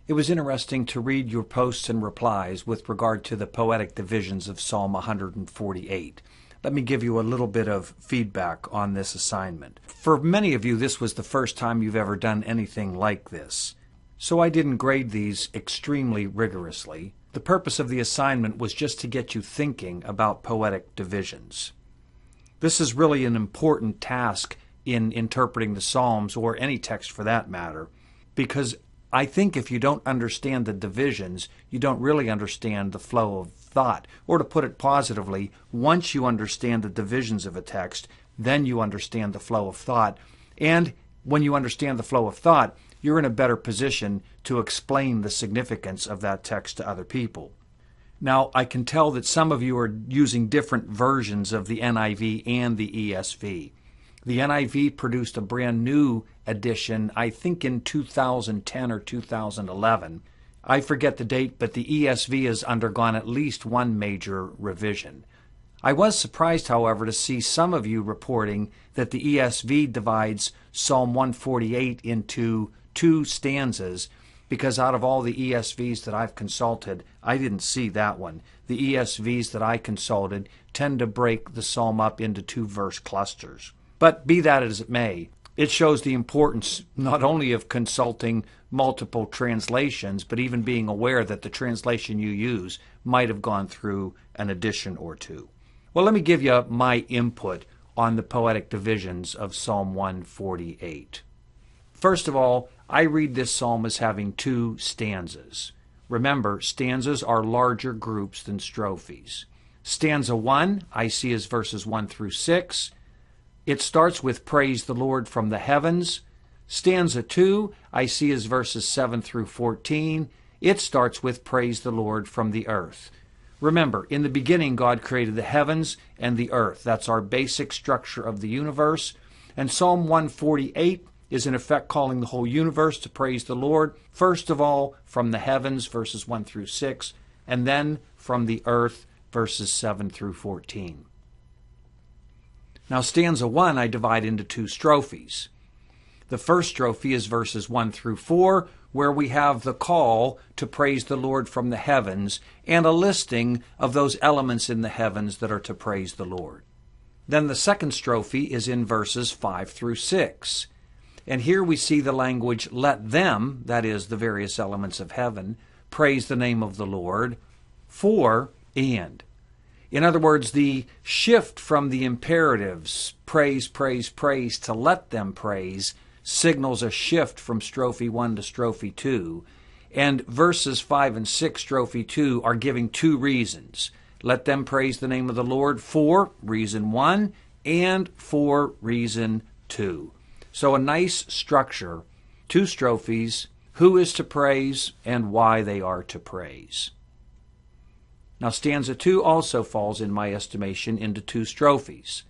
It was interesting to read your posts and replies with regard to the poetic divisions of Psalm 148. Let me give you a little bit of feedback on this assignment. For many of you, this was the first time you've ever done anything like this. So I didn't grade these extremely rigorously. The purpose of the assignment was just to get you thinking about poetic divisions. This is really an important task in interpreting the Psalms, or any text for that matter, because I think if you don't understand the divisions, you don't really understand the flow of thought. Or to put it positively, once you understand the divisions of a text, then you understand the flow of thought. And when you understand the flow of thought, you're in a better position to explain the significance of that text to other people. Now, I can tell that some of you are using different versions of the NIV and the ESV. The NIV produced a brand new edition, I think in 2010 or 2011. I forget the date, but the ESV has undergone at least one major revision. I was surprised, however, to see some of you reporting that the ESV divides Psalm 148 into two stanzas, because out of all the ESVs that I've consulted, I didn't see that one. The ESVs that I consulted tend to break the psalm up into two verse clusters. But be that as it may, it shows the importance not only of consulting multiple translations, but even being aware that the translation you use might have gone through an edition or two. Well, let me give you my input on the poetic divisions of Psalm 148. First of all, I read this psalm as having two stanzas. Remember, stanzas are larger groups than strophes. Stanza 1 I see as verses 1 through 6. It starts with praise the Lord from the heavens. Stanza 2 I see as verses 7 through 14. It starts with praise the Lord from the earth. Remember, in the beginning God created the heavens and the earth. That's our basic structure of the universe. And Psalm 148 is in effect calling the whole universe to praise the Lord, first of all from the heavens, verses 1 through 6, and then from the earth, verses 7 through 14. Now, stanza 1 I divide into two strophes. The first strophe is verses 1 through 4, where we have the call to praise the Lord from the heavens and a listing of those elements in the heavens that are to praise the Lord. Then the second strophe is in verses 5 through 6. And here we see the language, let them, that is, the various elements of heaven, praise the name of the Lord, for and. In other words, the shift from the imperatives, praise, praise, praise, to let them praise, signals a shift from strophe 1 to strophe 2. And verses 5 and 6, strophe 2, are giving two reasons. Let them praise the name of the Lord for reason 1 and for reason 2. So a nice structure, two strophes, who is to praise and why they are to praise. Now stanza 2 also falls, in my estimation, into two strophes.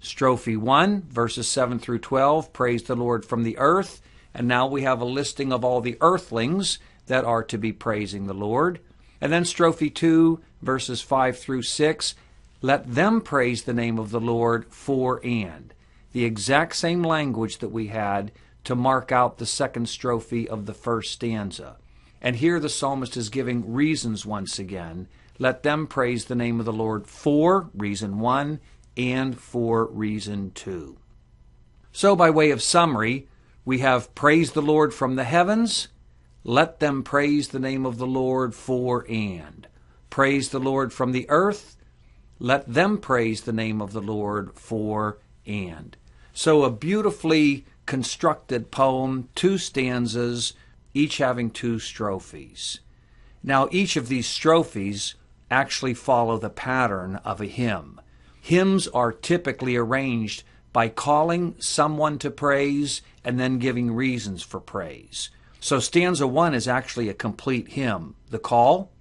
Strophe 1, verses 7 through 12, praise the Lord from the earth, and now we have a listing of all the earthlings that are to be praising the Lord. And then strophe 2, verses 5 through 6, let them praise the name of the Lord for and. The exact same language that we had to mark out the second strophe of the first stanza. And here the psalmist is giving reasons once again. Let them praise the name of the Lord for reason 1 and for reason 2. So by way of summary, we have praise the Lord from the heavens. Let them praise the name of the Lord for and. Praise the Lord from the earth. Let them praise the name of the Lord for and. So a beautifully constructed poem, two stanzas, each having two strophes. Now each of these strophes actually follow the pattern of a hymn. Hymns are typically arranged by calling someone to praise and then giving reasons for praise. So stanza 1 is actually a complete hymn, the call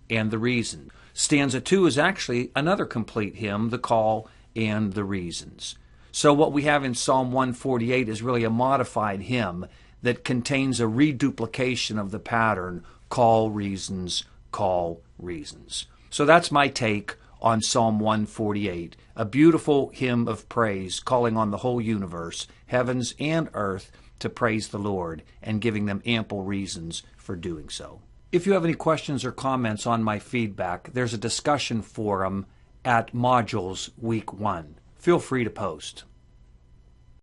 and the reason. Stanza 2 is actually another complete hymn, the call and the reasons. So what we have in Psalm 148 is really a modified hymn that contains a reduplication of the pattern, call, reasons, call, reasons. So that's my take on Psalm 148, a beautiful hymn of praise calling on the whole universe, heavens and earth, to praise the Lord and giving them ample reasons for doing so. If you have any questions or comments on my feedback, there's a discussion forum at Modules Week 1. Feel free to post.